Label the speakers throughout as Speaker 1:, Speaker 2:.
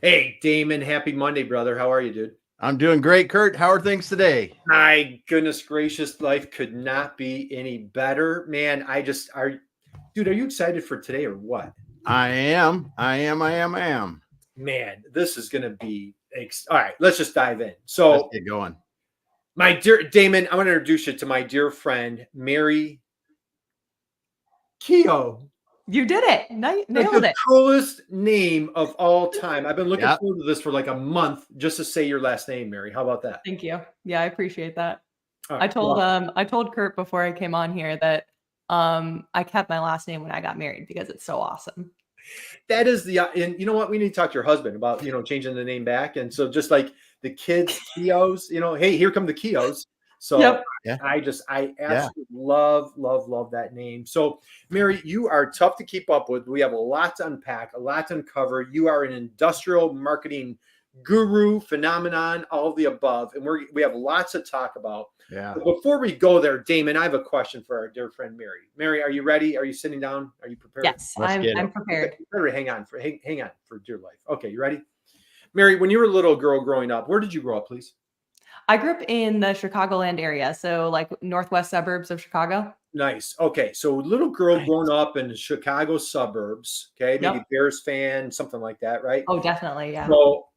Speaker 1: Hey, Damon, happy Monday, brother. How are you, dude?
Speaker 2: I'm doing great, Kurt. How are things today?
Speaker 1: My goodness gracious, life could not be any better. Man, dude, are you excited for today or what?
Speaker 2: I am.
Speaker 1: Man, this is going to be, all right, let's just dive in.
Speaker 2: Let's
Speaker 1: So,
Speaker 2: get going.
Speaker 1: my dear Damon, I want to introduce you to my dear friend, Mary Keogh.
Speaker 3: You did it.
Speaker 1: Like
Speaker 3: Nailed
Speaker 1: the
Speaker 3: it.
Speaker 1: coolest name of all time. I've been looking
Speaker 2: Yep.
Speaker 1: forward to this for like a month just to say your last name, Mary. How about that?
Speaker 3: Thank you. Yeah, I appreciate that.
Speaker 1: All
Speaker 3: I
Speaker 1: right.
Speaker 3: told
Speaker 1: Well,
Speaker 3: I told Kurt before I came on here that I kept my last name when I got married because it's so awesome.
Speaker 1: that is and you know what? We need to talk to your husband about, changing the name back. And so just like the kids, Keoghs, hey, here come the Keoghs. So
Speaker 3: Yep.
Speaker 2: Yeah.
Speaker 1: I
Speaker 2: Yeah.
Speaker 1: absolutely love that name. So Mary, you are tough to keep up with. We have a lot to unpack, a lot to uncover. You are an industrial marketing guru, phenomenon, all of the above. And we have lots to talk about.
Speaker 2: Yeah.
Speaker 1: But before we go there, Damon, I have a question for our dear friend Mary. Mary, are you ready? Are you sitting down? Are you prepared?
Speaker 3: Yes,
Speaker 2: Let's get
Speaker 3: I'm
Speaker 2: it.
Speaker 3: prepared.
Speaker 1: Better hang on for dear life. Okay, you ready? Mary, when you were a little girl growing up, where did you grow up, please?
Speaker 3: I grew up in the Chicagoland area, so like northwest suburbs of Chicago.
Speaker 1: Nice. Okay, so little girl growing up in the Chicago suburbs, okay, maybe
Speaker 3: Yep.
Speaker 1: Bears fan, something like that, right?
Speaker 3: Oh, definitely. Yeah.
Speaker 1: So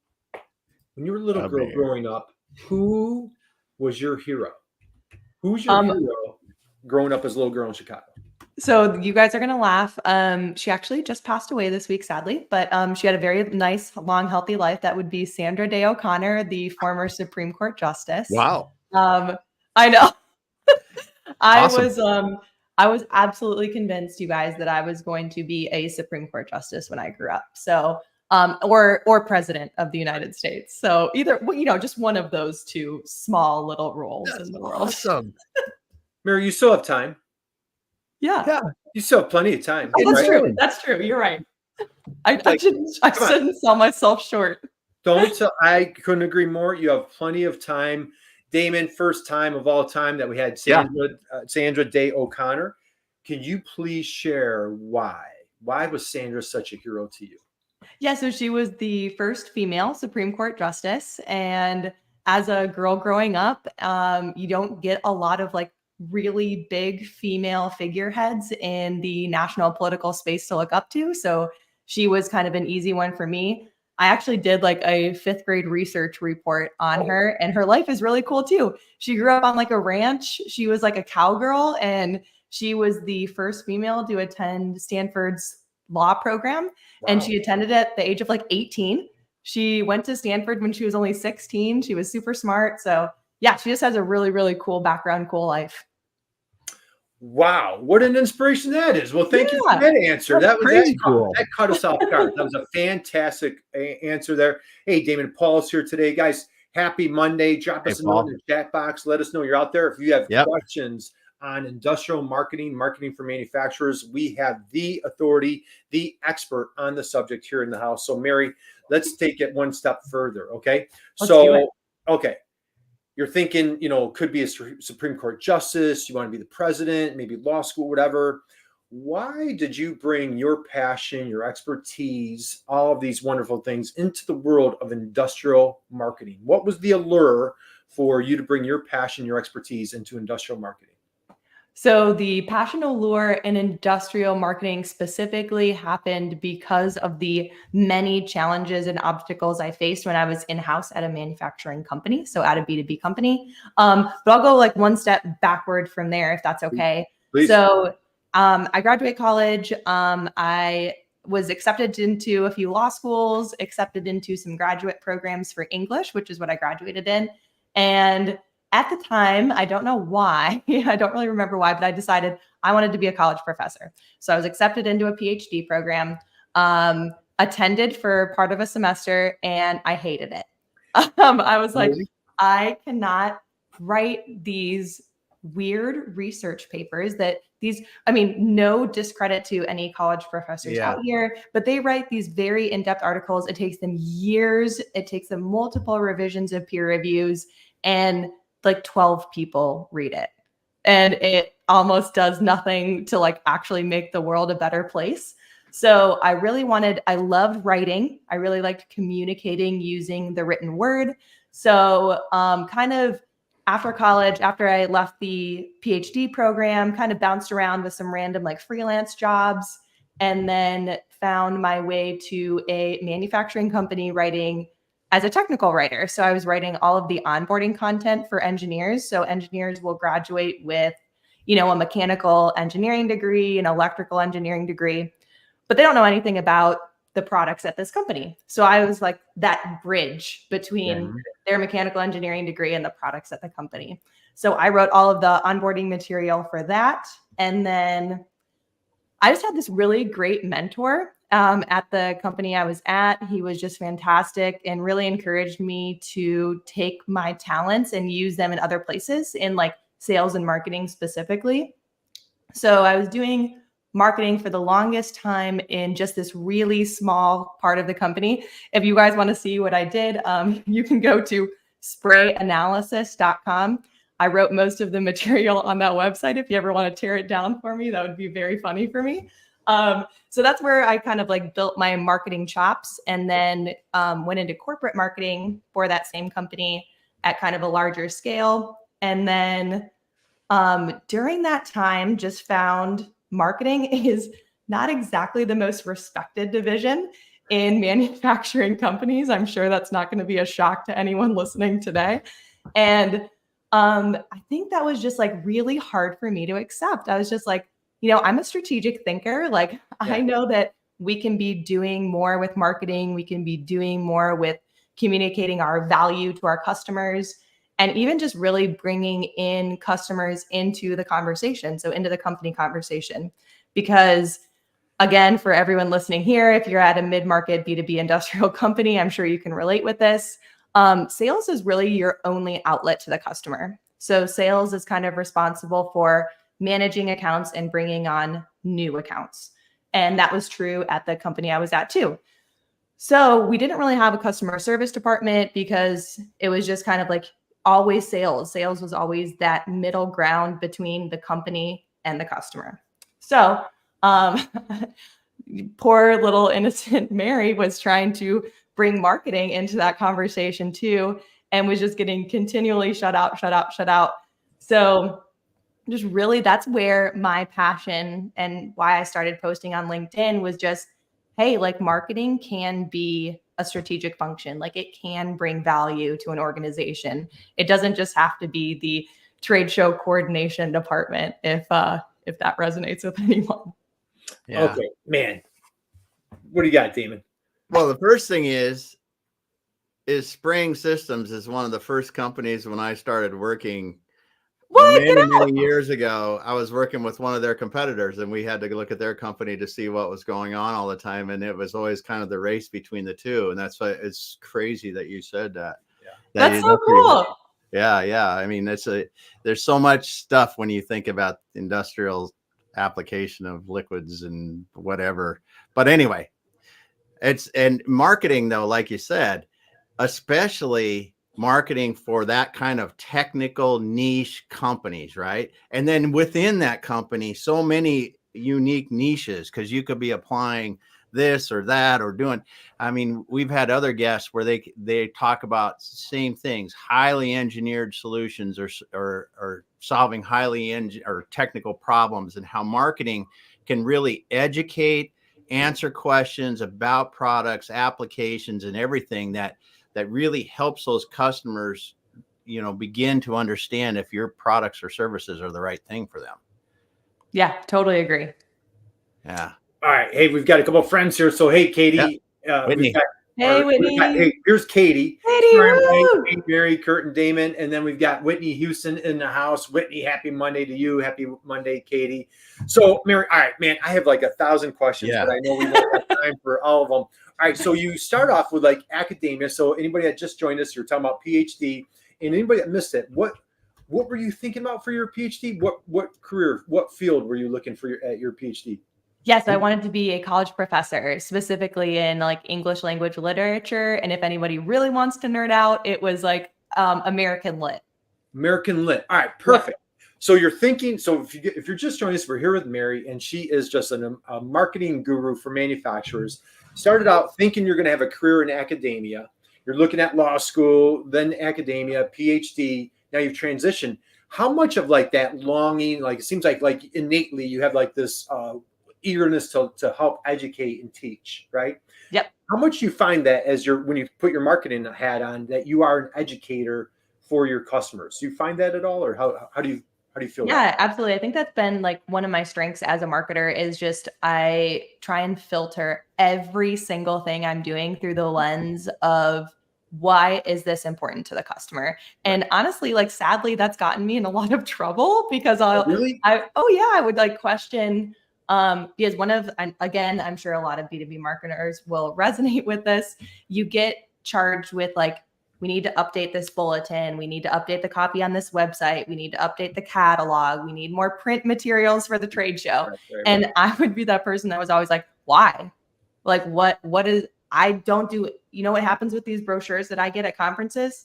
Speaker 1: when you were a little
Speaker 2: A
Speaker 1: girl
Speaker 2: bear.
Speaker 1: growing up, who was your hero? Who's your
Speaker 3: Um,
Speaker 1: hero growing up as a little girl in Chicago?
Speaker 3: So you guys are gonna laugh. She actually just passed away this week, sadly, but she had a very nice, long, healthy life. That would be Sandra Day O'Connor, the former Supreme Court Justice.
Speaker 2: Wow.
Speaker 3: I know. I
Speaker 2: Awesome.
Speaker 3: was I was absolutely convinced, you guys, that I was going to be a Supreme Court justice when I grew up. So or president of the United States. So either just one of those two small little roles
Speaker 2: That's
Speaker 3: in the world.
Speaker 2: awesome.
Speaker 1: Mary, you still have time.
Speaker 3: Yeah.
Speaker 2: Yeah.
Speaker 1: You still have plenty of time.
Speaker 3: Oh, that's
Speaker 1: right?
Speaker 3: true. That's true. You're right. I
Speaker 1: Like,
Speaker 3: shouldn't sell myself short.
Speaker 1: I couldn't agree more. You have plenty of time. Damon, first time of all time that we had Sandra Day O'Connor. Can you please share why? Why was Sandra such a hero to you?
Speaker 3: Yeah, so she was the first female Supreme Court justice. And as a girl growing up, you don't get a lot of like really big female figureheads in the national political space to look up to. So she was kind of an easy one for me. I actually did like a fifth grade research report on her, and her life is really cool too. She grew up on like a ranch. She was like a cowgirl, and she was the first female to attend Stanford's law program. And she attended at the age of like 18. She went to Stanford when she was only 16. She was super smart. So yeah, she just has a really, really cool background, cool life.
Speaker 1: Wow, what an inspiration that is. Well, thank you for
Speaker 3: Yeah,
Speaker 1: that answer.
Speaker 2: That's crazy cool.
Speaker 1: That cut us off guard. That was a fantastic answer there. Hey, Damon, Paul's here today. Guys, happy Monday. Drop us a note in the chat box. Let us know you're out there. If you have questions on industrial marketing, marketing for manufacturers, we have the authority, the expert on the subject here in the house. So, Mary, let's take it one step further, okay?
Speaker 3: Let's do it.
Speaker 1: Okay. You're thinking, could be a Supreme Court justice. You want to be the president, maybe law school, whatever. Why did you bring your passion, your expertise, all of these wonderful things into the world of industrial marketing? What was the allure for you to bring your passion, your expertise into industrial marketing?
Speaker 3: So the passion allure in industrial marketing specifically happened because of the many challenges and obstacles I faced when I was in-house at a manufacturing company, so at a B2B company. But I'll go like one step backward from there, if that's okay.
Speaker 1: Please.
Speaker 3: So I graduate college. I was accepted into a few law schools, accepted into some graduate programs for English, which is what I graduated in. And at the time, I don't know why, I don't really remember why, but I decided I wanted to be a college professor. So I was accepted into a PhD program, attended for part of a semester, and I hated it. I was like, I cannot write these weird research papers no discredit to any college professors out here, but they write these very in-depth articles. It takes them years. It takes them multiple revisions of peer reviews, and like 12 people read it. And it almost does nothing to like actually make the world a better place. So I loved writing. I really liked communicating using the written word. So kind of after college, after I left the PhD program, kind of bounced around with some random like freelance jobs, and then found my way to a manufacturing company writing as a technical writer. So I was writing all of the onboarding content for engineers. So engineers will graduate with, a mechanical engineering degree, an electrical engineering degree, but they don't know anything about the products at this company. So I was like that bridge between their mechanical engineering degree and the products at the company. So I wrote all of the onboarding material for that. And then I just had this really great mentor at the company I was at. He was just fantastic and really encouraged me to take my talents and use them in other places, in like sales and marketing specifically. So I was doing marketing for the longest time in just this really small part of the company. If you guys want to see what I did, you can go to sprayanalysis.com. I wrote most of the material on that website. If you ever want to tear it down for me, that would be very funny for me. So that's where I kind of like built my marketing chops, and then went into corporate marketing for that same company at kind of a larger scale. And then during that time, just found marketing is not exactly the most respected division in manufacturing companies. I'm sure that's not going to be a shock to anyone listening today. And I think that was just like really hard for me to accept. I was just like, I'm a strategic thinker. Like, I know that we can be doing more with marketing. We can be doing more with communicating our value to our customers, and even just really bringing in customers into the conversation. So into the company conversation, because again, for everyone listening here, if you're at a mid-market B2B industrial company, I'm sure you can relate with this. Sales is really your only outlet to the customer. So sales is kind of responsible for managing accounts and bringing on new accounts. And that was true at the company I was at too. So we didn't really have a customer service department because it was just kind of like always sales. Sales was always that middle ground between the company and the customer. So poor little innocent Mary was trying to bring marketing into that conversation too, and was just getting continually shut out. So just really, that's where my passion and why I started posting on LinkedIn was just, hey, like marketing can be a strategic function. Like it can bring value to an organization. It doesn't just have to be the trade show coordination department, if that resonates with anyone.
Speaker 2: Yeah.
Speaker 1: Okay, man. What do you got, Damon?
Speaker 2: Well, the first thing is Spraying Systems is one of the first companies when I started working many years ago. I was working with one of their competitors, and we had to look at their company to see what was going on all the time. And it was always kind of the race between the two. And that's why it's crazy that you said that.
Speaker 1: Yeah.
Speaker 3: That's so cool.
Speaker 2: Yeah. I mean, there's so much stuff when you think about industrial application of liquids and whatever. But anyway, and marketing though, like you said, especially marketing for that kind of technical niche companies, right? And then within that company, so many unique niches, because you could be applying this or that or doing, I mean, we've had other guests where they talk about same things, highly engineered solutions or solving or technical problems, and how marketing can really educate, answer questions about products, applications, and everything that really helps those customers, begin to understand if your products or services are the right thing for them.
Speaker 3: Yeah, totally agree.
Speaker 2: Yeah.
Speaker 1: All right. Hey, we've got a couple of friends here. So, hey, Katie.
Speaker 2: Whitney.
Speaker 3: Whitney.
Speaker 1: Hey, here's Katie.
Speaker 3: Katie,
Speaker 1: Mary, Kurt, and Damon. And then we've got Whitney Houston in the house. Whitney, happy Monday to you. Happy Monday, Katie. So, Mary, all right, man, I have like 1,000 questions, but I know we don't have time for all of them. All right, so you start off with like academia. So anybody that just joined us, you're talking about PhD, and anybody that missed it, what were you thinking about for your PhD? What career, what field were you looking for at your PhD?
Speaker 3: Yes, I wanted to be a college professor, specifically in like English language literature. And if anybody really wants to nerd out, it was like American Lit.
Speaker 1: American Lit. All right, perfect. So you're thinking, so if you're just joining us, we're here with Mary, and she is just a marketing guru for manufacturers. Started out thinking you're going to have a career in academia. You're looking at law school, then academia, PhD. Now you've transitioned. How much of like that longing, like it seems like innately you have like this eagerness to help educate and teach, right?
Speaker 3: Yep.
Speaker 1: How much you find that as when you put your marketing hat on, that you are an educator for your customers? Do you find that at all, or how do you feel?
Speaker 3: Yeah, absolutely. I think that's been like one of my strengths as a marketer is just I try and filter every single thing I'm doing through the lens of why is this important to the customer? And honestly, like sadly, that's gotten me in a lot of trouble because I would like question because again, I'm sure a lot of B2B marketers will resonate with this. You get charged with like, we need to update this bulletin. We need to update the copy on this website. We need to update the catalog. We need more print materials for the trade show.
Speaker 1: Right.
Speaker 3: And I would be that person that was always like, why? Like, what is, I don't do, you know what happens with these brochures that I get at conferences?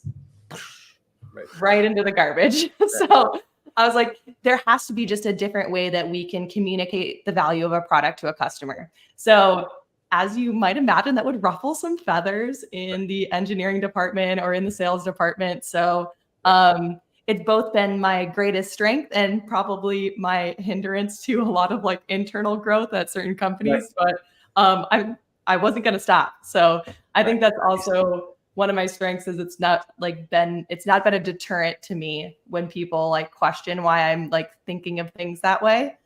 Speaker 3: Right into the garbage. Right. So I was like, there has to be just a different way that we can communicate the value of a product to a customer. So as you might imagine, that would ruffle some feathers in the engineering department or in the sales department. So it's both been my greatest strength and probably my hindrance to a lot of like internal growth at certain companies. Right. But I wasn't going to stop. So I think that's also one of my strengths is it's not been a deterrent to me when people like question why I'm like thinking of things that way.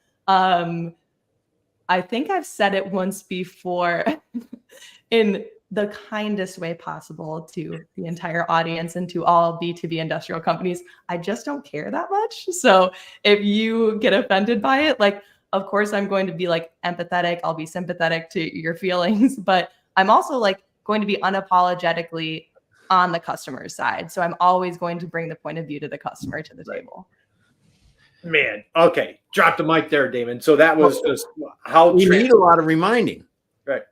Speaker 3: I think I've said it once before in the kindest way possible to the entire audience and to all B2B industrial companies. I just don't care that much. So if you get offended by it, like, of course, I'm going to be like empathetic. I'll be sympathetic to your feelings, but I'm also like going to be unapologetically on the customer's side. So I'm always going to bring the point of view to the customer to the table.
Speaker 1: Man, okay. Drop the mic there, Damon. So that was just how
Speaker 2: we need a lot of reminding.
Speaker 1: Right.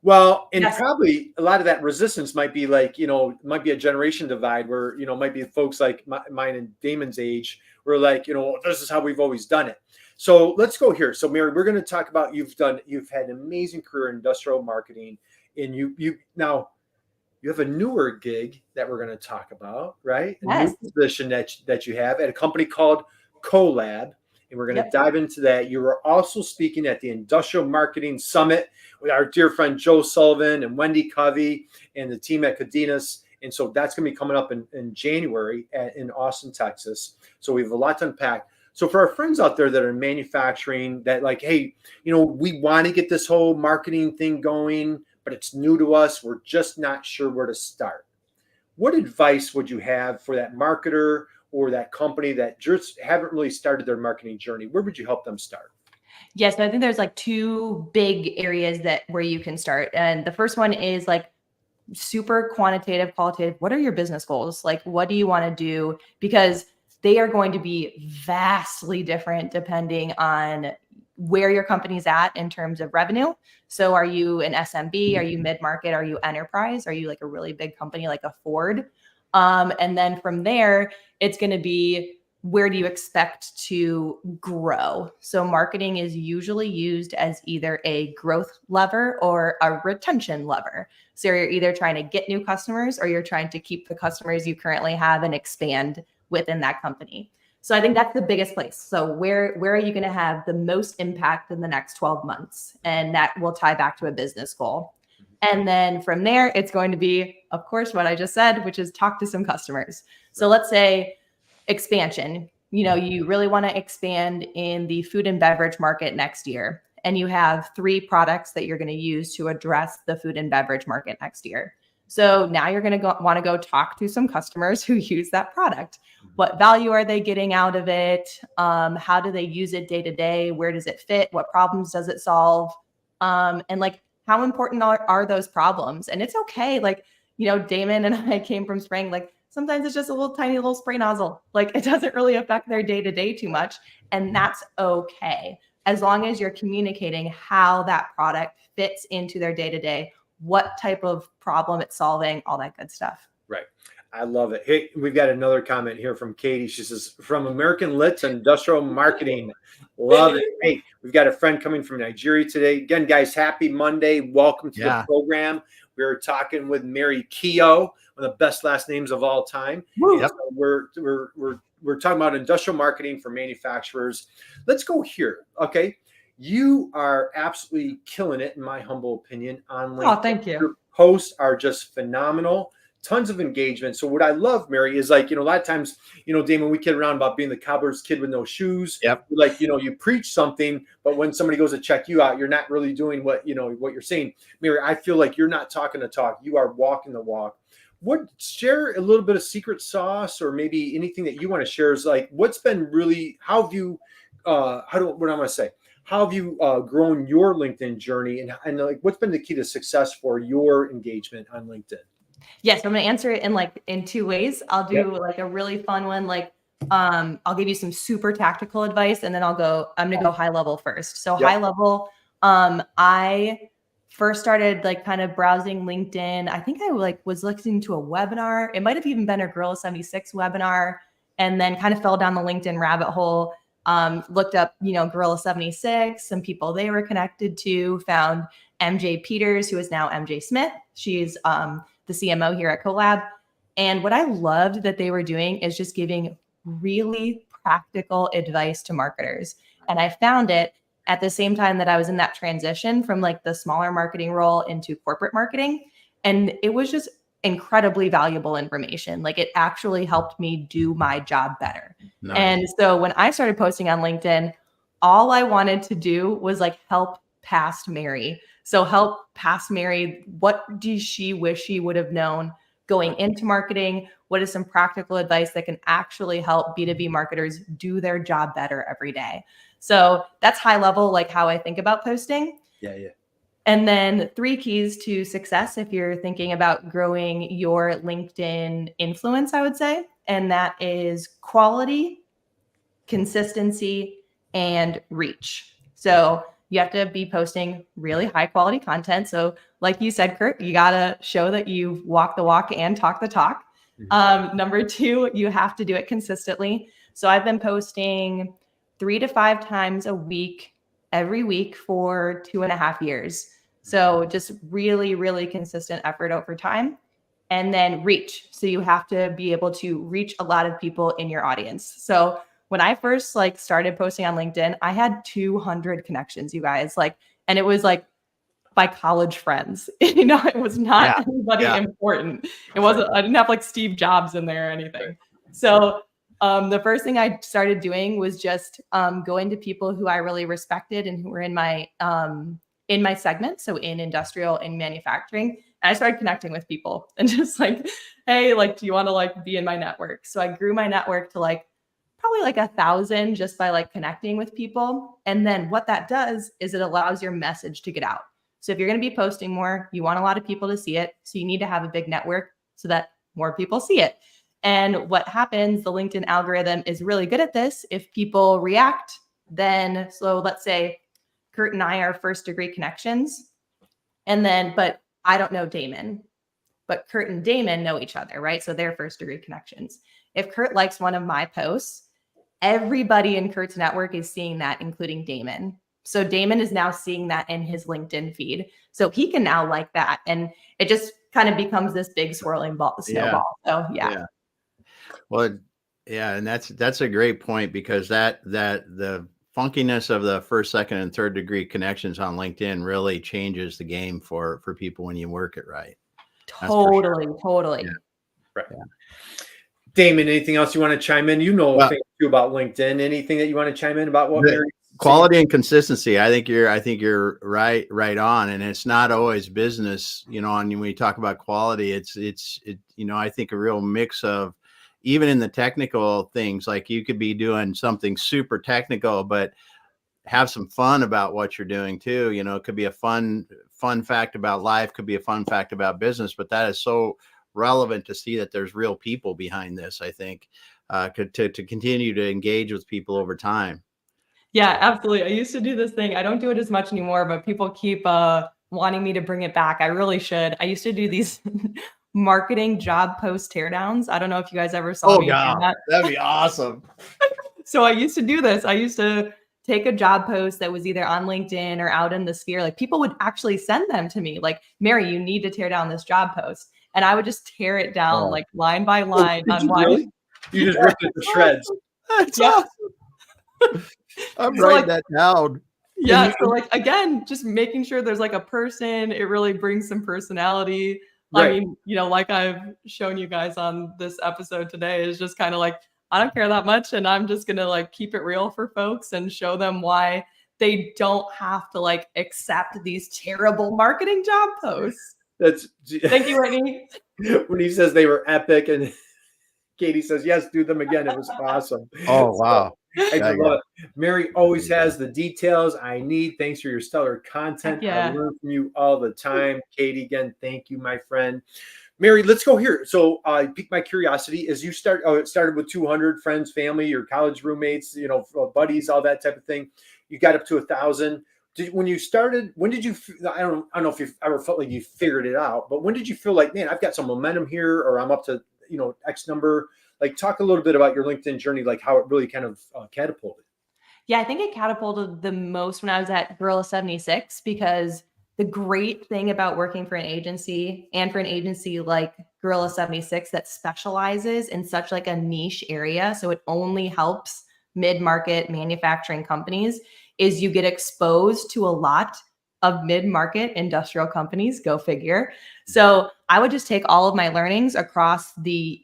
Speaker 1: Well, and probably a lot of that resistance might be like, might be a generation divide where, might be folks like mine and Damon's age where like, this is how we've always done it. So let's go here. So Mary, we're going to talk about, you've had an amazing career in industrial marketing, and you have a newer gig that we're going to talk about, right?
Speaker 3: Yes.
Speaker 1: A new position that you have at a company called Collab, and we're going to dive into that. You were also speaking at the Industrial Marketing Summit with our dear friend Joe Sullivan and Wendy Covey and the team at Cadenas. And so that's going to be coming up in January in Austin, Texas. So we have a lot to unpack. So for our friends out there that are in manufacturing that like, hey, we want to get this whole marketing thing going, but it's new to us. We're just not sure where to start. What advice would you have for that marketer or that company that just haven't really started their marketing journey? Where would you help them start?
Speaker 3: Yes, I think there's like two big areas where you can start. And the first one is like super quantitative, qualitative. What are your business goals? Like, what do you want to do? Because they are going to be vastly different depending on where your company's at in terms of revenue. So are you an SMB? Are you mid-market? Are you enterprise? Are you like a really big company like a Ford? And then from there, it's going to be, where do you expect to grow? So marketing is usually used as either a growth lever or a retention lever. So you're either trying to get new customers or you're trying to keep the customers you currently have and expand within that company. So I think that's the biggest place. So where are you going to have the most impact in the next 12 months? And that will tie back to a business goal. And then from there, it's going to be, of course, what I just said, which is talk to some customers. So let's say expansion, you really want to expand in the food and beverage market next year. And you have 3 products that you're going to use to address the food and beverage market next year. So now you're going to want to go talk to some customers who use that product. What value are they getting out of it? How do they use it day to day? Where does it fit? What problems does it solve? And like, how important are those problems? And it's okay. Like, Damon and I came from spraying, like sometimes it's just a tiny little spray nozzle. Like it doesn't really affect their day to day too much. And that's okay. As long as you're communicating how that product fits into their day to day, what type of problem it's solving, all that good stuff.
Speaker 1: Right. I love it. Hey, we've got another comment here from Katie. She says, from American Lit to industrial marketing. Love it. Hey, we've got a friend coming from Nigeria today. Again, guys, happy Monday. Welcome to the program. We were talking with Mary Keogh, one of the best last names of all time.
Speaker 2: Yep.
Speaker 1: So we're talking about industrial marketing for manufacturers. Let's go here. Okay. You are absolutely killing it, in my humble opinion, on LinkedIn.
Speaker 3: Oh, thank you.
Speaker 1: Your posts are just phenomenal. Tons of engagement. So what I love, Mary, is like, a lot of times, Damon, we kid around about being the cobbler's kid with no shoes.
Speaker 2: Yep.
Speaker 1: Like, you preach something, but when somebody goes to check you out, you're not really doing what you're saying. Mary, I feel like you're not talking the talk. You are walking the walk. Share a little bit of secret sauce, or maybe anything that you want to share is like, what's been really, how have you grown your LinkedIn journey, and like, what's been the key to success for your engagement on LinkedIn?
Speaker 3: Yes, I'm going to answer it in two ways. I'll do like a really fun one. Like, I'll give you some super tactical advice, and then I'm going to go high level first. So high level, I first started like kind of browsing LinkedIn. I think I was listening to a webinar. It might've even been a Gorilla 76 webinar, and then kind of fell down the LinkedIn rabbit hole. Looked up, Gorilla 76, some people they were connected to, found MJ Peters, who is now MJ Smith. She's, the CMO here at Collab. And what I loved that they were doing is just giving really practical advice to marketers. And I found it at the same time that I was in that transition from like the smaller marketing role into corporate marketing. And it was just incredibly valuable information. Like, it actually helped me do my job better. Nice. And so when I started posting on LinkedIn, all I wanted to do was like help past Mary. So help past Mary. What do she wish she would have known going into marketing? What is some practical advice that can actually help B2B marketers do their job better every day? So that's high level, like how I think about posting.
Speaker 1: Yeah.
Speaker 3: And then 3 keys to success if you're thinking about growing your LinkedIn influence, I would say. And that is quality, consistency, and reach. So you have to be posting really high quality content. So like you said, Kurt, you got to show that you've walked the walk and talked the talk. Mm-hmm. Number 2, you have to do it consistently. So I've been posting 3 to 5 times a week, every week for 2.5 years. So just really, really consistent effort over time. And then reach. So you have to be able to reach a lot of people in your audience. So when I first started posting on LinkedIn, I had 200 connections, you guys, and it was like my college friends, it was not anybody important. It wasn't, I didn't have like Steve Jobs in there or anything. So the first thing I started doing was just going to people who I really respected and who were in my segment. So in industrial and manufacturing, and I started connecting with people and just like, hey, do you want to be in my network? So I grew my network to probably 1,000 just by connecting with people. And then what that does is it allows your message to get out. So if you're going to be posting more, you want a lot of people to see it. So you need to have a big network so that more people see it. And what happens, the LinkedIn algorithm is really good at this. If people react, then, so let's say Kurt and I are first degree connections. But I don't know Damon, but Kurt and Damon know each other, right? So they're first degree connections. If Kurt likes one of my posts, everybody in Kurt's network is seeing that, including Damon. So Damon is now seeing that in his LinkedIn feed. So he can now like that. And it just kind of becomes this big swirling snowball. So yeah.
Speaker 2: Well, yeah. And that's a great point, because that the funkiness of the first, second, and third degree connections on LinkedIn really changes the game for people when you work it right.
Speaker 3: Totally.
Speaker 1: Yeah. Right. Yeah. Damon, anything else you want to chime in? A thing too about LinkedIn. Anything that you want to chime in about what Mary?
Speaker 2: Quality and consistency. I think you're right on. And it's not always business, and when we talk about quality, it's I think a real mix of, even in the technical things, like you could be doing something super technical, but have some fun about what you're doing too. It could be a fun fact about life, could be a fun fact about business, but that is so relevant to see that there's real people behind this, I think, to continue to engage with people over time.
Speaker 3: Yeah, absolutely. I used to do this thing. I don't do it as much anymore, but people keep wanting me to bring it back. I really should. I used to do these marketing job post teardowns. I don't know if you guys ever saw me do that.
Speaker 2: That'd be awesome.
Speaker 3: So I used to do this. I used to take a job post that was either on LinkedIn or out in the sphere. Like people would actually send them to me, like, Mary, you need to tear down this job post. And I would just tear it down like line by line on one.
Speaker 1: Really? You just ripped it to shreds.
Speaker 2: That's
Speaker 3: Yeah.
Speaker 2: awesome. I'm
Speaker 3: So,
Speaker 2: writing
Speaker 3: like,
Speaker 2: that down.
Speaker 3: Yeah. So like, again, just making sure there's like a person, it really brings some personality. I
Speaker 1: Right.
Speaker 3: mean, like I've shown you guys on this episode today is just kind of like, I don't care that much. And I'm just going to like keep it real for folks and show them why they don't have to like accept these terrible marketing job posts.
Speaker 1: That's
Speaker 3: Thank you, Whitney.
Speaker 1: when he says they were epic and Katie says, yes, do them again. It was awesome.
Speaker 2: Oh, wow.
Speaker 1: I love it. Mary always has the details I need. Thanks for your stellar content.
Speaker 3: Yeah.
Speaker 1: I learn from you all the time. Katie, again, thank you, my friend. Mary, let's go here. So piqued my curiosity as you it started with 200 friends, family, your college roommates, buddies, all that type of thing. You got up to 1,000. When you started, when did you, I don't know if you ever felt like you figured it out, but when did you feel like, man, I've got some momentum here, or I'm up to, X number? Like, talk a little bit about your LinkedIn journey, like how it really kind of catapulted.
Speaker 3: Yeah, I think it catapulted the most when I was at Gorilla 76, because the great thing about working for an agency, and for an agency like Gorilla 76 that specializes in such like a niche area, so it only helps mid-market manufacturing companies, is you get exposed to a lot of mid-market industrial companies, go figure. So I would just take all of my learnings across the,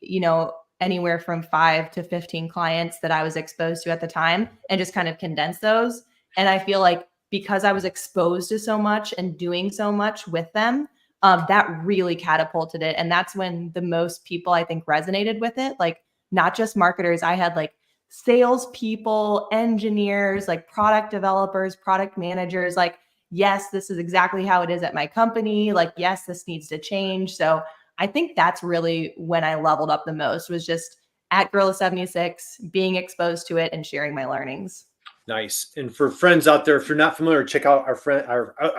Speaker 3: anywhere from 5 to 15 clients that I was exposed to at the time and just kind of condense those. And I feel like because I was exposed to so much and doing so much with them, that really catapulted it. And that's when the most people, I think, resonated with it. Like, not just marketers. I had like salespeople, engineers, like product developers, product managers, like, yes, this is exactly how it is at my company. Like, yes, this needs to change. So I think that's really when I leveled up the most, was just at Gorilla 76, being exposed to it and sharing my learnings.
Speaker 1: Nice. And for friends out there, if you're not familiar, check out our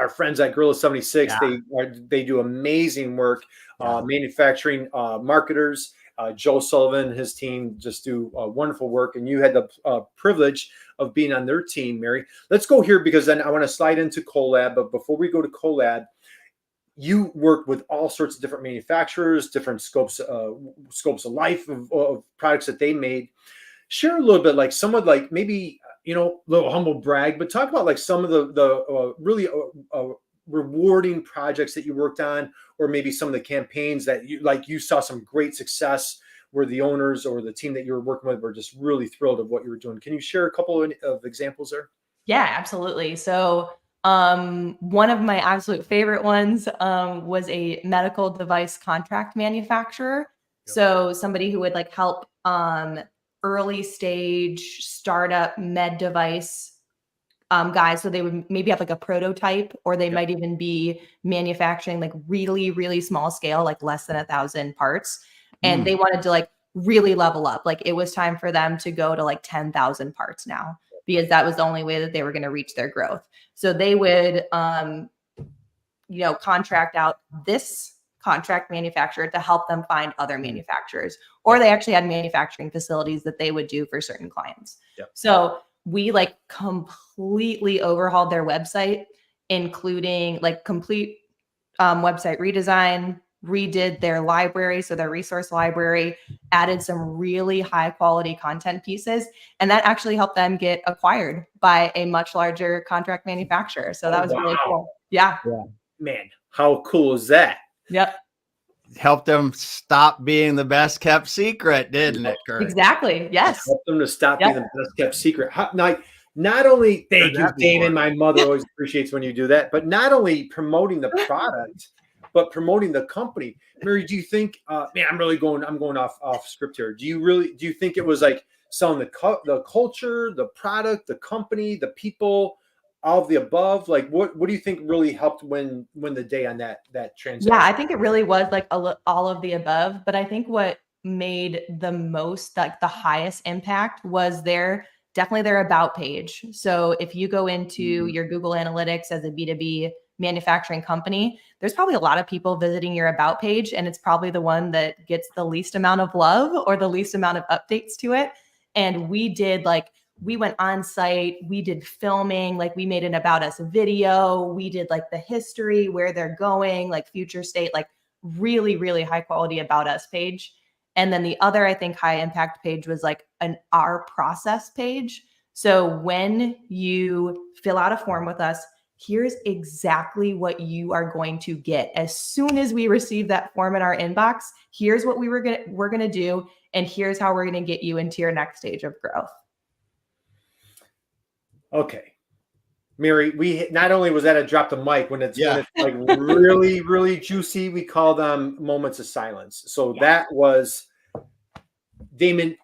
Speaker 1: friends at Gorilla 76.
Speaker 2: Yeah.
Speaker 1: They do amazing work, manufacturing marketers. Joe Sullivan and his team just do wonderful work. And you had the privilege of being on their team, Mary. Let's go here, because then I want to slide into Collab. But before we go to Collab, you work with all sorts of different manufacturers, different scopes of life of products that they made. Share a little bit, like some of, like, maybe, little humble brag, but talk about like some of the really rewarding projects that you worked on, or maybe some of the campaigns that you saw some great success where the owners or the team that you were working with were just really thrilled of what you were doing. Can you share a couple of examples there?
Speaker 3: Yeah, absolutely. So one of my absolute favorite ones was a medical device contract manufacturer. Yep. So somebody who would like help early stage startup med device guys. So they would maybe have like a prototype, or they might even be manufacturing like really, really small scale, like less than 1,000 parts. And they wanted to like really level up. Like, it was time for them to go to like 10,000 parts now, because that was the only way that they were going to reach their growth. So they would, contract out this contract manufacturer to help them find other manufacturers, or they actually had manufacturing facilities that they would do for certain clients. Yep. So we like completely overhauled their website, including like complete website redesign, redid their library, so their resource library, added some really high quality content pieces, and that actually helped them get acquired by a much larger contract manufacturer. So that was really cool. Yeah.
Speaker 1: Man, how cool is that?
Speaker 3: Yep.
Speaker 2: Helped them stop being the best kept secret, didn't it, Kurt?
Speaker 3: Exactly. Yes.
Speaker 1: Helped them to stop being the best kept secret. Not only, thank you, Damon. My mother always appreciates when you do that, but not only promoting the product, but promoting the company. Mary, do you think, man, I'm going off script here. Do you think it was like selling the culture, the product, the company, the people, all of the above? Like, what do you think really helped win the day on that transaction?
Speaker 3: Yeah, I think it really was like all of the above, but I think what made the most, like the highest impact, was definitely their about page. So if you go into your Google Analytics as a B2B manufacturing company, there's probably a lot of people visiting your about page, and it's probably the one that gets the least amount of love or the least amount of updates to it. And we went on site, we did filming, like we made an about us video, we did like the history, where they're going, like future state, like really, really high quality about us page. And then the other, I think, high impact page was like an our process page. So when you fill out a form with us, here's exactly what you are going to get. As soon as we receive that form in our inbox, here's what we're going to do. And here's how we're going to get you into your next stage of growth.
Speaker 1: Okay. Mary, we not only was that a drop the mic when it's like really, really juicy, we call them moments of silence. So that was Damon.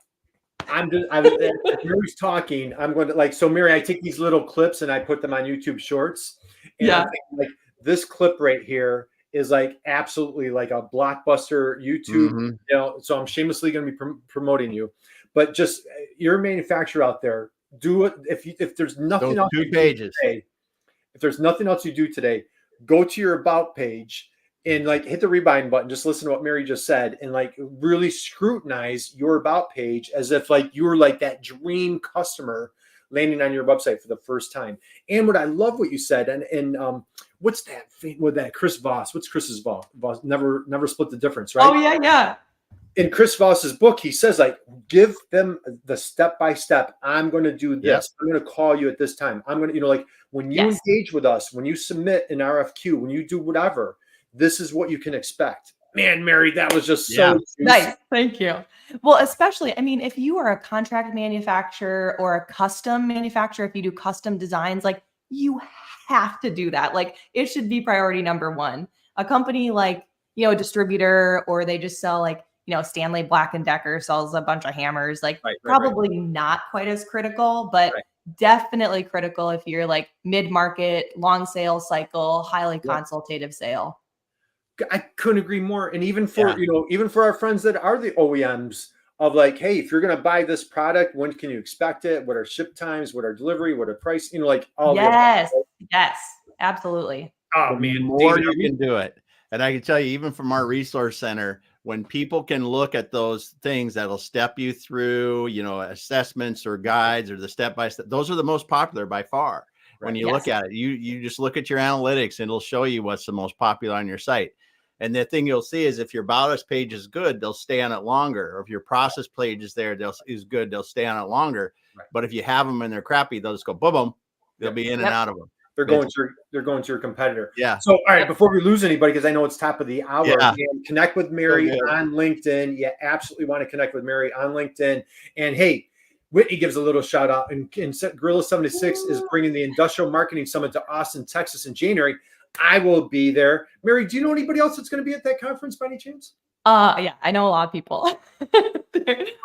Speaker 1: Mary's talking. I'm going to so Mary, I take these little clips and I put them on YouTube Shorts. And I'm thinking, like, this clip right here is like absolutely like a blockbuster YouTube. So I'm shamelessly going to be promoting you, but just you're a manufacturer out there. Do it if there's nothing else.
Speaker 2: 2 pages.
Speaker 1: Today, if there's nothing else you do today, go to your about page and like hit the rebind button. Just listen to what Mary just said, and like really scrutinize your about page as if like you were like that dream customer landing on your website for the first time. And what I love what you said, and what's that with that Chris Voss? What's Chris's Voss? Never split the difference, right?
Speaker 3: Oh yeah.
Speaker 1: In Chris Voss's book, he says, like, give them the step-by-step. I'm going to do this.
Speaker 2: Yes.
Speaker 1: I'm going to call you at this time. I'm going to, like, when you engage with us, when you submit an RFQ, when you do whatever, this is what you can expect. Man, Mary, that was just so
Speaker 3: nice. Thank you. Well, especially, I mean, if you are a contract manufacturer or a custom manufacturer, if you do custom designs, like, you have to do that. Like, it should be priority number one. A company like, a distributor, or they just sell like, Stanley Black & Decker sells a bunch of hammers, like probably not quite as critical, but definitely critical if you're like mid-market, long sales cycle, highly consultative sale.
Speaker 1: I couldn't agree more. And even for, even for our friends that are the OEMs of like, hey, if you're going to buy this product, when can you expect it? What are ship times? What are delivery? What are price? Like all
Speaker 3: yes, absolutely.
Speaker 1: Oh
Speaker 2: the
Speaker 1: man,
Speaker 2: more David, you can do it. And I can tell you, even from our resource center, when people can look at those things that'll step you through, assessments or guides or the step-by-step, those are the most popular by far. When you look at it, you just look at your analytics and it'll show you what's the most popular on your site. And the thing you'll see is if your about us page is good, they'll stay on it longer. Or if your process page is there, is good, they'll stay on it longer. But if you have them and they're crappy, they'll just go boom, boom. They'll be in and out of them.
Speaker 1: They're going to your competitor.
Speaker 2: Yeah.
Speaker 1: So, all right, before we lose anybody, because I know it's top of the hour, connect with Mary on LinkedIn. You absolutely want to connect with Mary on LinkedIn. And hey, Whitney gives a little shout out. And Gorilla 76 is bringing the Industrial Marketing Summit to Austin, Texas in January. I will be there. Mary, do you know anybody else that's going to be at that conference by any chance?
Speaker 3: Yeah, I know a lot of people.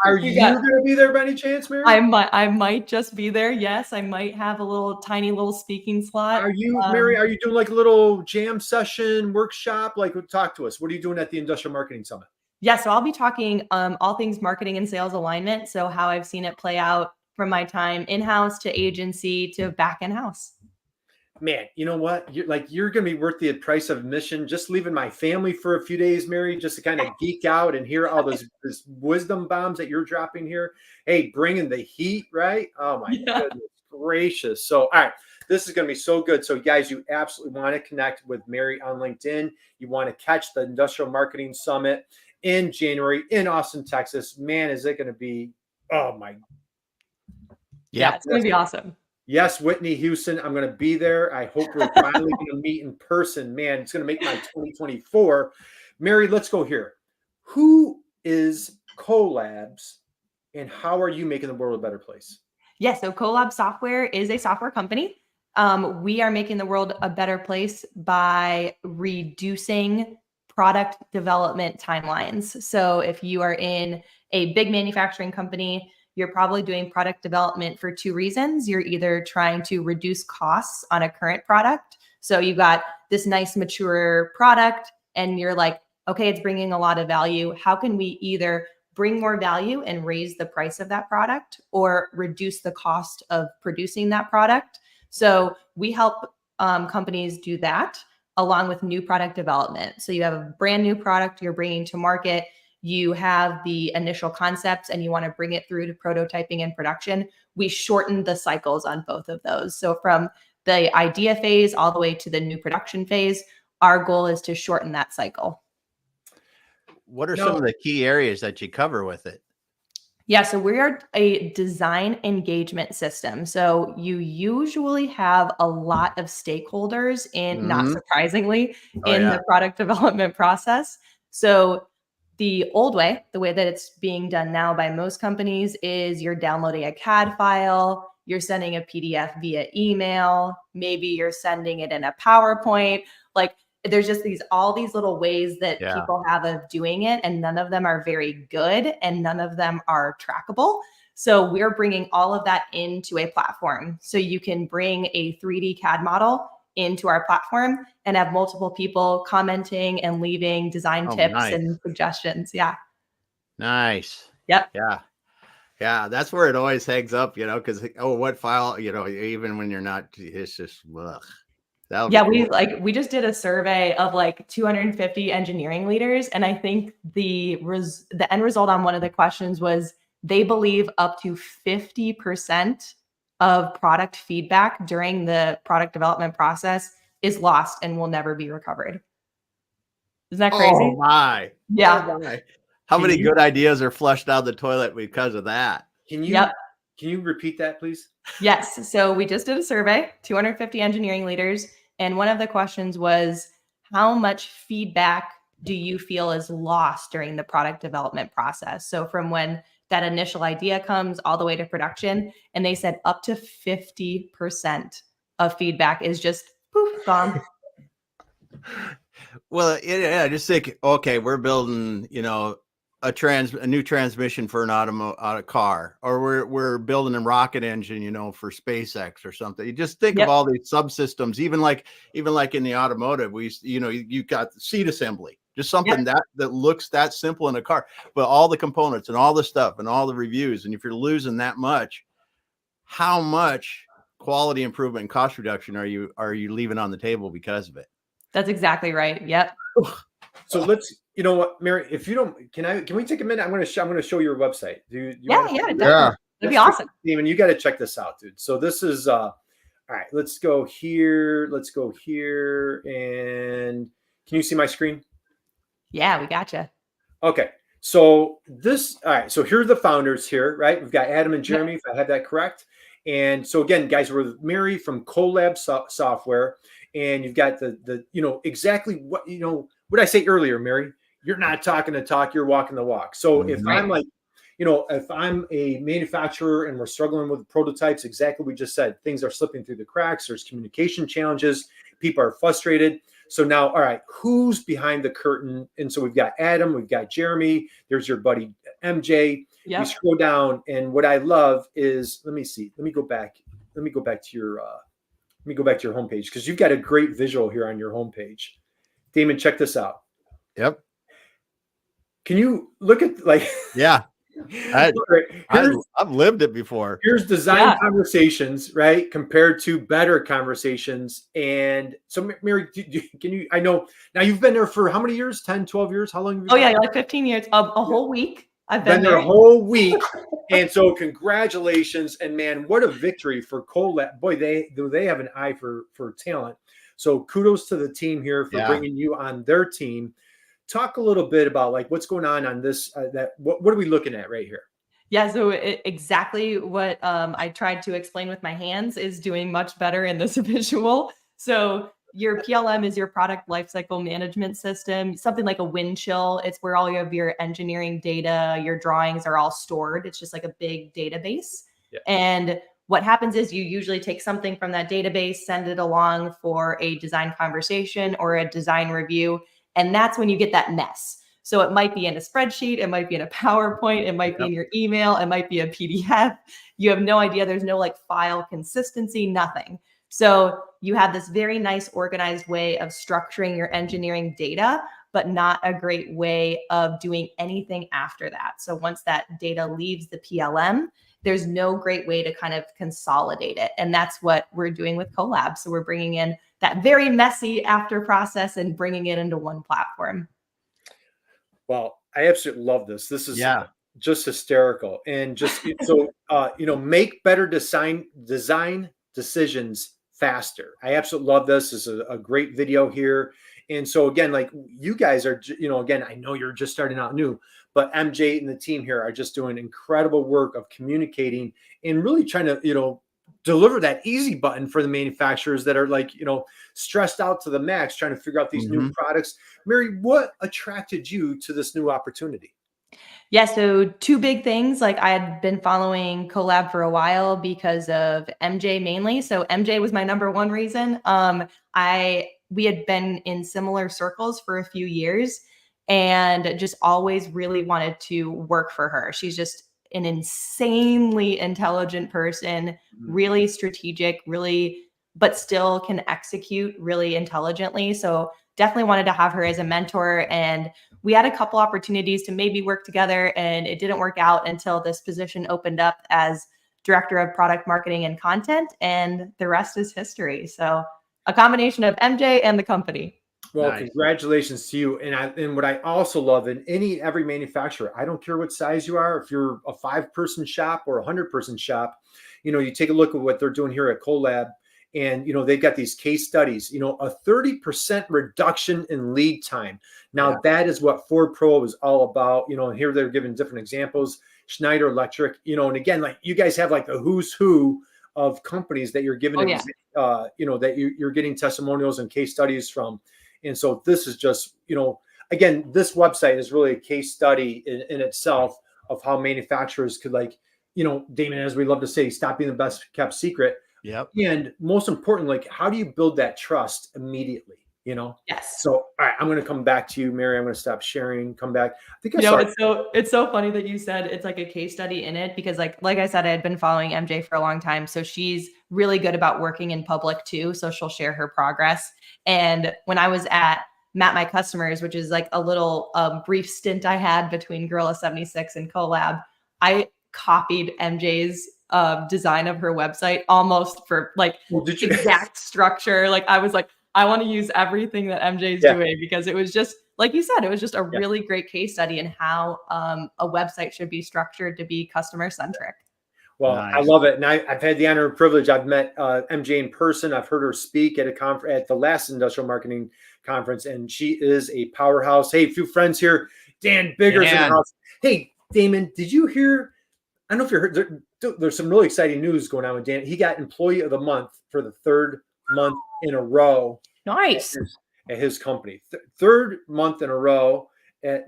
Speaker 1: Are you going to be there by any chance, Mary?
Speaker 3: I might just be there. Yes, I might have a tiny little speaking slot.
Speaker 1: Are you, Mary? Are you doing like a little jam session, workshop? Like, talk to us. What are you doing at the Industrial Marketing Summit?
Speaker 3: Yeah, so I'll be talking all things marketing and sales alignment. So how I've seen it play out from my time in-house to agency to back in-house.
Speaker 1: Man, you know what? You're going to be worth the price of admission. Just leaving my family for a few days, Mary, just to kind of geek out and hear all this wisdom bombs that you're dropping here. Hey, bringing the heat, right? Oh my goodness gracious. So, all right, this is going to be so good. So, guys, you absolutely want to connect with Mary on LinkedIn. You want to catch the Industrial Marketing Summit in January in Austin, Texas. Man, is it going to be? Oh my!
Speaker 3: Yeah, it's going to be awesome.
Speaker 1: Yes, Whitney Houston, I'm going to be there. I hope we're finally going to meet in person. Man, it's going to make my 2024. Mary, let's go here. Who is Collabs and how are you making the world a better place?
Speaker 3: Yeah, so Collab Software is a software company. We are making the world a better place by reducing product development timelines. So if you are in a big manufacturing company, you're probably doing product development for 2 reasons. You're either trying to reduce costs on a current product. So you've got this nice mature product and you're like, okay, it's bringing a lot of value. How can we either bring more value and raise the price of that product or reduce the cost of producing that product? So we help companies do that along with new product development. So you have a brand new product you're bringing to market. You have the initial concepts and you want to bring it through to prototyping and production. We shorten the cycles on both of those. So from the idea phase all the way to the new production phase, our goal is to shorten that cycle.
Speaker 2: What are some of the key areas that you cover with it?
Speaker 3: Yeah, so we are a design engagement system. So you usually have a lot of stakeholders in, not surprisingly, the product development process. So the old way, the way that it's being done now by most companies, is you're downloading a CAD file, you're sending a PDF via email, maybe you're sending it in a PowerPoint. Like, there's just all these little ways that people have of doing it, and none of them are very good and none of them are trackable. So we're bringing all of that into a platform. So you can bring a 3D CAD model into our platform and have multiple people commenting and leaving design tips and suggestions. Yeah.
Speaker 2: Nice.
Speaker 3: Yep.
Speaker 2: Yeah. Yeah. That's where it always hangs up, because, what file, even when you're not, it's just, ugh.
Speaker 3: Yeah, cool. we just did a survey of 250 engineering leaders, and I think the end result on one of the questions was they believe up to 50% of product feedback during the product development process is lost and will never be recovered. Isn't that crazy?
Speaker 2: Oh my!
Speaker 3: Yeah.
Speaker 2: Oh my. How many good ideas are flushed down the toilet because of that?
Speaker 1: Can you repeat that, please?
Speaker 3: Yes. So we just did a survey, 250 engineering leaders. And one of the questions was, how much feedback do you feel is lost during the product development process? So from when that initial idea comes all the way to production, and they said up to 50% of feedback is just poof, gone.
Speaker 2: Well, just think, okay, we're building, a new transmission for a car, or we're building a rocket engine, for SpaceX or something. You just think of all these subsystems, even like in the automotive, you got the seat assembly, just something that looks that simple in a car, but all the components and all the stuff and all the reviews. And if you're losing that much, how much quality improvement and cost reduction are you leaving on the table because of it?
Speaker 3: That's exactly right. Yep.
Speaker 1: So let's, Mary, if you don't, can we take a minute? I'm going to show your website.
Speaker 3: Yeah, that'd be awesome.
Speaker 1: Steven, you got to check this out, dude. So this is, all right, let's go here. And can you see my screen?
Speaker 3: Yeah, we gotcha.
Speaker 1: Okay. So all right. So here are the founders here, right? We've got Adam and Jeremy, if I have that correct. And so again, guys, we're with Mary from Collab Software, and you've got the exactly what I say earlier, Mary, you're not talking the talk, you're walking the walk. So if I'm if I'm a manufacturer and we're struggling with prototypes, exactly what we just said, things are slipping through the cracks, there's communication challenges, people are frustrated. So now, all right, who's behind the curtain? And so we've got Adam, we've got Jeremy, there's your buddy MJ. Yep. You scroll down, and what I love is, let me go back to your homepage, because you've got a great visual here on your homepage. Damon, check this out.
Speaker 2: Yep.
Speaker 1: Can you look at
Speaker 2: Yeah. I've lived it before.
Speaker 1: Here's design conversations, right? Compared to better conversations. And so, Mary, can you, I know now you've been there for how many years? 10, 12 years? How long have you been?
Speaker 3: 15 years, a whole week. I've
Speaker 1: been there a whole week. And so congratulations. And man, what a victory for Collab. Boy, they have an eye for talent. So kudos to the team here for bringing you on their team. Talk a little bit about what's going on this, what are we looking at right here?
Speaker 3: Yeah, so exactly what I tried to explain with my hands is doing much better in this visual. So your PLM is your product lifecycle management system, something like a Windchill. It's where all of your engineering data, your drawings are all stored. It's just like a big database. Yeah. And what happens is you usually take something from that database, send it along for a design conversation or a design review. And that's when you get that mess. So it might be in a spreadsheet, it might be in a PowerPoint, it might be in your email, it might be a PDF. You have no idea. There's no file consistency, nothing. So you have this very nice organized way of structuring your engineering data, but not a great way of doing anything after that. So once that data leaves the PLM, there's no great way to kind of consolidate it. And that's what we're doing with Collab. So we're bringing in that very messy after process and bringing it into one platform.
Speaker 1: Well, I absolutely love this. This is just hysterical. And just so make better design decisions faster. I absolutely love this. This is a great video here. And so again, like you guys are, again, I know you're just starting out new, but MJ and the team here are just doing incredible work of communicating and really trying to, deliver that easy button for the manufacturers that are like, stressed out to the max, trying to figure out these new products. Mary, what attracted you to this new opportunity?
Speaker 3: Yeah, so two big things. Like I had been following Collab for a while because of MJ mainly. So MJ was my number one reason. We had been in similar circles for a few years and just always really wanted to work for her. She's just an insanely intelligent person, really strategic, but still can execute really intelligently. So definitely wanted to have her as a mentor. And we had a couple opportunities to maybe work together, and it didn't work out until this position opened up as director of product marketing and content, and the rest is history. So a combination of MJ and the company.
Speaker 1: Well, congratulations to you. And what I also love in every manufacturer, I don't care what size you are, if you're a 5-person shop or a 100-person shop, you take a look at what they're doing here at Collab. And, they've got these case studies, a 30% reduction in lead time. Now, that is what Ford Pro is all about. And here they're giving different examples. Schneider Electric, and again, like you guys have like the who's who of companies that you're giving, that you're getting testimonials and case studies from. And so this is just, again, this website is really a case study in itself of how manufacturers could, like, Damon, as we love to say, stop being the best kept secret.
Speaker 2: Yep.
Speaker 1: And most importantly, like, how do you build that trust immediately?
Speaker 3: Yes.
Speaker 1: So, all right, I'm going to come back to you, Mary. I'm going to stop sharing, come back. I think
Speaker 3: it's so funny that you said it's like a case study in it, because like I said, I had been following MJ for a long time. So she's really good about working in public too. So she'll share her progress. And when I was at Map My Customers, which is like a little brief stint I had between Gorilla 76 and Collab, I copied MJ's design of her website almost for like exact structure. Like I was like, I want to use everything that MJ's doing, because it was just, like you said, it was just a really great case study in how a website should be structured to be customer centric.
Speaker 1: Well, nice. I love it. And I've had the honor and privilege. I've met MJ in person. I've heard her speak at at the last industrial marketing conference, and she is a powerhouse. Hey, a few friends here. Dan Bigger's in the house. Hey, Damon, did you hear? I don't know if you heard, there's some really exciting news going on with Dan. He got Employee of the Month for the 3rd month in a row.
Speaker 3: Nice.
Speaker 1: At his company. 3rd month in a row.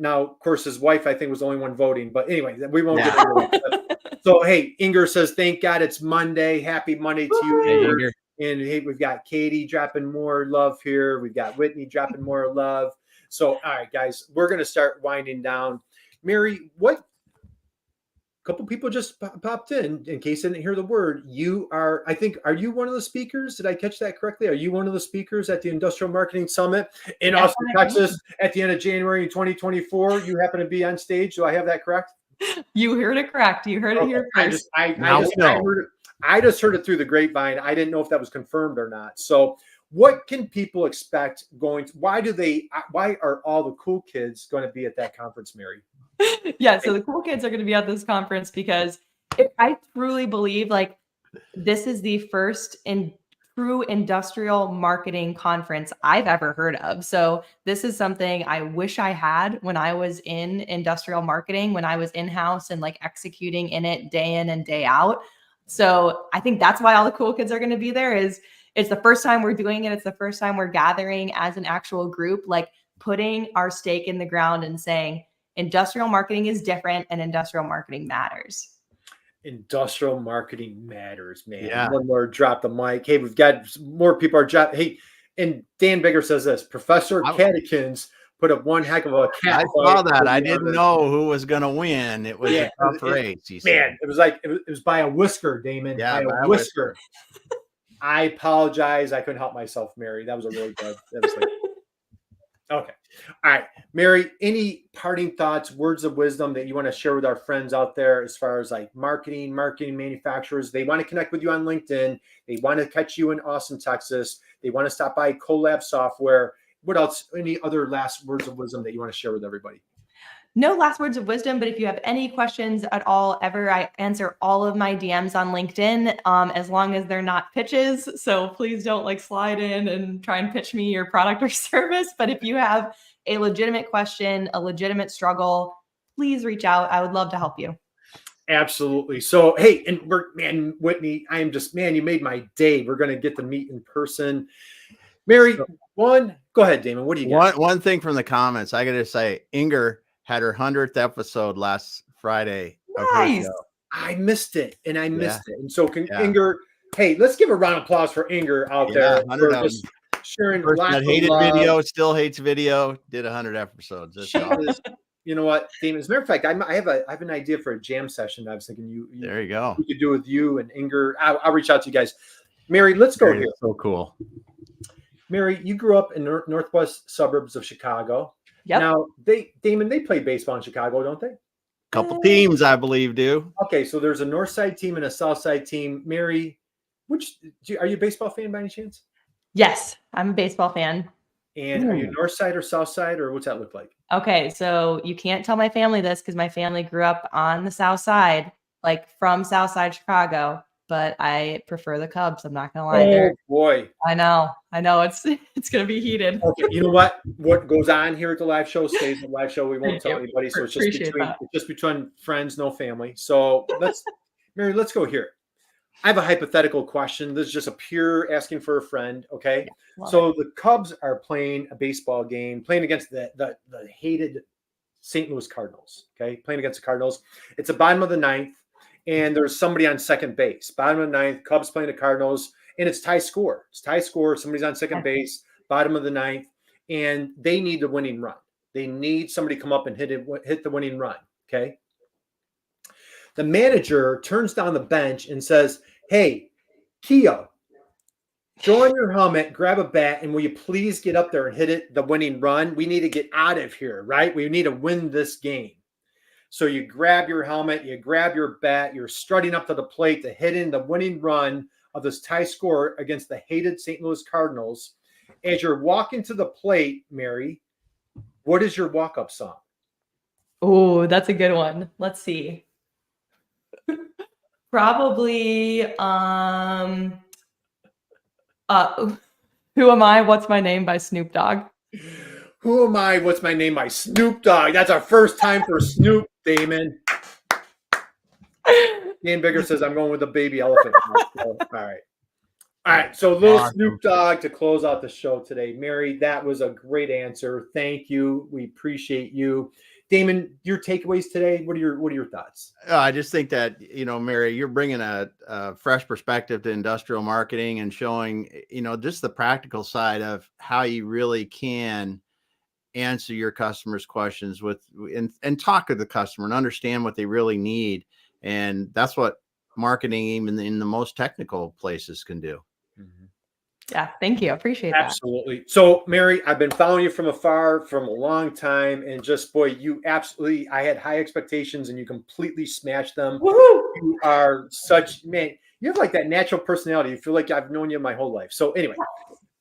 Speaker 1: Now, of course, his wife, I think, was the only one voting. But anyway, we won't get into it. So, hey, Inger says, thank God it's Monday. Happy Monday to you, Inger. And hey, we've got Katie dropping more love here. We've got Whitney dropping more love. So, all right, guys, we're going to start winding down. Mary, couple people just popped in case I didn't hear the word. Are you one of the speakers? Did I catch that correctly? Are you one of the speakers at the Industrial Marketing Summit in Austin, Texas at the end of January 2024? You happen to be on stage. Do I have that correct?
Speaker 3: You heard it correct. You heard it here first.
Speaker 1: I just heard it through the grapevine. I didn't know if that was confirmed or not. So what can people expect why are all the cool kids going to be at that conference, Mary?
Speaker 3: Yeah, so the cool kids are going to be at this conference because I truly believe like this is the first true industrial marketing conference I've ever heard of. So this is something I wish I had when I was in industrial marketing, when I was in-house and like executing in it day in and day out. So I think that's why all the cool kids are going to be there. It's the first time we're doing it. It's the first time we're gathering as an actual group, like putting our stake in the ground and saying, industrial marketing is different and industrial marketing matters.
Speaker 1: Industrial marketing matters, man.
Speaker 2: Yeah.
Speaker 1: One more, drop the mic. Hey, we've got more people are dropping. Hey, and Dan Bigger says this, Professor Catechins put up one heck of a cat.
Speaker 2: I saw that. I didn't know who was going to win. It was a tough race.
Speaker 1: Man, it was like, it was by a whisker, Damon.
Speaker 2: Yeah,
Speaker 1: by a whisker. I apologize. I couldn't help myself, Mary. That was a really good. That was like, Okay. All right. Mary, any parting thoughts, words of wisdom that you want to share with our friends out there as far as like marketing manufacturers? They want to connect with you on LinkedIn. They want to catch you in Austin, Texas. They want to stop by Collab Software. What else? Any other last words of wisdom that you want to share with everybody?
Speaker 3: No last words of wisdom, but if you have any questions at all, ever, I answer all of my DMs on LinkedIn, as long as they're not pitches. So please don't like slide in and try and pitch me your product or service. But if you have a legitimate question, a legitimate struggle, please reach out. I would love to help you.
Speaker 1: Absolutely. So, hey, and Whitney, I am just, man, you made my day. We're going to get to meet in person. Mary, go ahead, Damon. What do you got?
Speaker 2: One thing from the comments, I got to say, Inger had her 100th episode last Friday.
Speaker 3: Nice.
Speaker 1: I missed it, and I missed it. And so, Inger, hey, let's give a round of applause for Inger out there for just sharing
Speaker 2: that hated video, still hates video, did 100 episodes.
Speaker 1: You know what, Damon? As a matter of fact, I have an idea for a jam session. I was thinking
Speaker 2: there you go.
Speaker 1: We could do with you and Inger. I'll reach out to you guys. Mary, let's go here.
Speaker 2: So cool.
Speaker 1: Mary, you grew up in northwest suburbs of Chicago.
Speaker 3: Yep.
Speaker 1: Now, Damon, they play baseball in Chicago, don't they?
Speaker 2: Couple teams, I believe, do.
Speaker 1: Okay, so there's a north side team and a south side team. Mary, are you a baseball fan by any chance?
Speaker 3: Yes, I'm a baseball fan.
Speaker 1: And are you north side or south side, or what's that look like?
Speaker 3: Okay, so you can't tell my family this because my family grew up on the south side, like from south side Chicago. But I prefer the Cubs. I'm not gonna lie.
Speaker 1: Oh boy,
Speaker 3: I know. It's gonna be heated.
Speaker 1: Okay, you know what? What goes on here at the live show stays at the live show. We won't tell anybody. So it's just between friends, no family. So Mary, let's go here. I have a hypothetical question. This is just a pure asking for a friend. Okay, so the Cubs are playing a baseball game, playing against the hated St. Louis Cardinals. Okay, playing against the Cardinals. It's the bottom of the ninth. And there's somebody on second base. Bottom of the ninth, Cubs playing the Cardinals, and it's tie score. It's tie score. Somebody's on second base, bottom of the ninth, and they need the winning run. They need somebody to come up and hit the winning run, okay? The manager turns down the bench and says, hey, Keo, throw on your helmet, grab a bat, and will you please get up there and hit the winning run? We need to get out of here, right? We need to win this game. So you grab your helmet, you grab your bat, you're strutting up to the plate to hit in the winning run of this tie score against the hated St. Louis Cardinals. As you're walking to the plate, Mary, what is your walk-up song?
Speaker 3: Oh, that's a good one. Let's see. Probably Who Am I? What's My Name by Snoop Dogg.
Speaker 1: Who Am I? What's My Name by Snoop Dogg. That's our first time for Snoop, Damon. Dan Bigger says, I'm going with the baby elephant. All right. All right. So little Snoop Dogg to close out the show today. Mary, that was a great answer. Thank you. We appreciate you. Damon, your takeaways today, what are your thoughts?
Speaker 2: I just think that, Mary, you're bringing a fresh perspective to industrial marketing and showing, just the practical side of how you really can answer your customers' questions and talk to the customer and understand what they really need. And that's what marketing, even in the most technical places, can do.
Speaker 3: Mm-hmm. Yeah. Thank you. I appreciate that.
Speaker 1: Absolutely. So Mary, I've been following you from afar from a long time, and just, boy, I had high expectations and you completely smashed them.
Speaker 3: Woo-hoo!
Speaker 1: You are you have like that natural personality. You feel like I've known you my whole life. So anyway,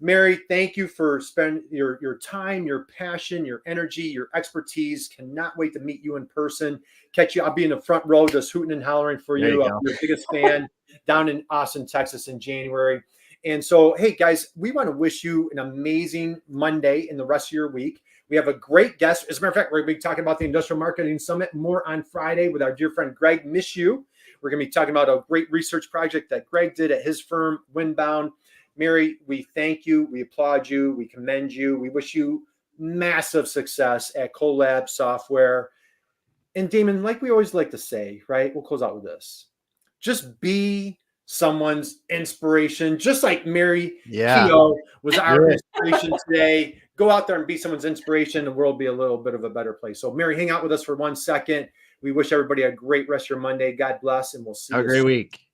Speaker 1: Mary, thank you for spending your time, your passion, your energy, your expertise. Cannot wait to meet you in person. Catch you. I'll be in the front row just hooting and hollering for you. I'm your biggest fan down in Austin, Texas in January. And so, hey, guys, we want to wish you an amazing Monday and the rest of your week. We have a great guest. As a matter of fact, we're going to be talking about the Industrial Marketing Summit more on Friday with our dear friend, Greg Mishu. We're going to be talking about a great research project that Greg did at his firm, Windbound. Mary, we thank you. We applaud you. We commend you. We wish you massive success at Collab Software. And Damon, like we always like to say, right? We'll close out with this. Just be someone's inspiration, just like Mary Keo was our inspiration today. Go out there and be someone's inspiration. The world will be a little bit of a better place. So Mary, hang out with us for 1 second. We wish everybody a great rest of your Monday. God bless, and we'll see you.
Speaker 2: Have a great week.